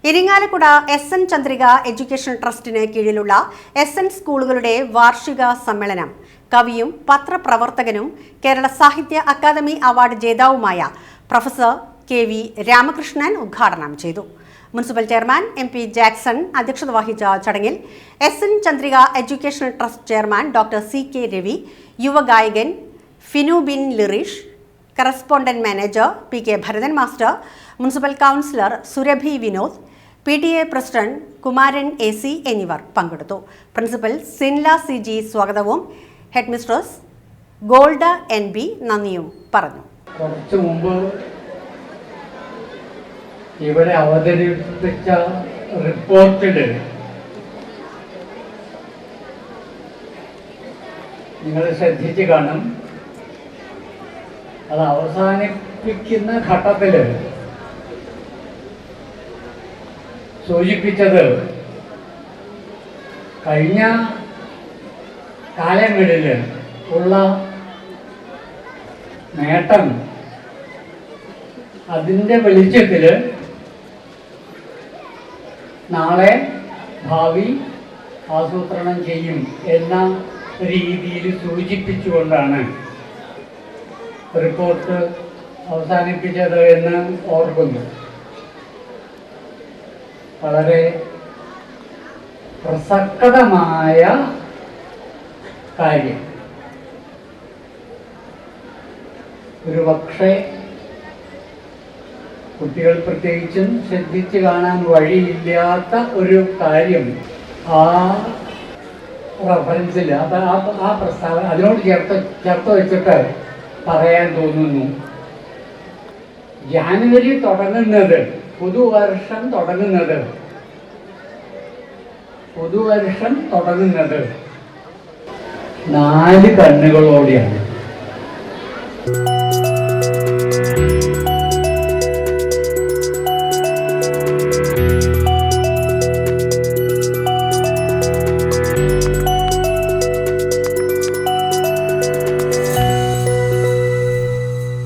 Irinjalakuda S N. Chandrika education ട്രസ്റ്റിന് കീഴിലുള്ള S N. സ്കൂളുകളുടെ വാർഷിക സമ്മേളനം കവിയും പത്രപ്രവർത്തകനും കേരള സാഹിത്യ അക്കാദമി അവാർഡ് ജേതാവുമായ പ്രൊഫസർ കെ.വി. രാമകൃഷ്ണൻ ഉദ്ഘാടനം ചെയ്തു. Municipal chairman M P. ജാക്സൺ അധ്യക്ഷത വഹിച്ച ചടങ്ങിൽ S N. Chandrika education trust chairman doctor C K. Ravi, യുവഗായകൻ Finu Bin Lireesh, correspondent manager P K. Bharathan master, municipal councillor Surabhi Vinod, PTA president Kumaran AC എന്നിവർ പങ്കെടുത്തു. പ്രിൻസിപ്പൽ സിൻല CG സ്വാഗതവും ഹെഡ് മിസ്ട്രസ് ഗോൾഡ NB നന്ദിയും പറഞ്ഞു. കുറച്ചു മുമ്പ് ഇവിടെ അവതരിപ്പിച്ച റിപ്പോർട്ടിൽ നിങ്ങൾ ശ്രദ്ധിച്ചു കാണും. അത് അവസാനിപ്പിക്കുന്ന ഘട്ടത്തിൽ സൂചിപ്പിച്ചത് കഴിഞ്ഞ കാലങ്ങളിൽ ഉള്ള നേട്ടം, അതിൻ്റെ വെളിച്ചത്തിൽ നാളെ ഭാവി ആസൂത്രണം ചെയ്യും എന്ന രീതിയിൽ സൂചിപ്പിച്ചുകൊണ്ടാണ് റിപ്പോർട്ട് അവസാനിപ്പിച്ചത് എന്ന് ഓർക്കുന്നു. വളരെ പ്രസക്തമായ കാര്യം. ഒരുപക്ഷെ കുട്ടികൾ പ്രത്യേകിച്ചും ശ്രദ്ധിച്ച് കാണാൻ വഴിയില്ലാത്ത ഒരു കാര്യം ആ റഫറൻസിൽ ആ പ്രസ്താവന അതിനോട് ചേർത്ത് വെച്ചിട്ട് പറയാൻ തോന്നുന്നു. ജാനുവരി തുടങ്ങുന്നത്, പുതുവർഷം തുടങ്ങുന്നത് 4 കണ്ണുകളോടെയാണ്.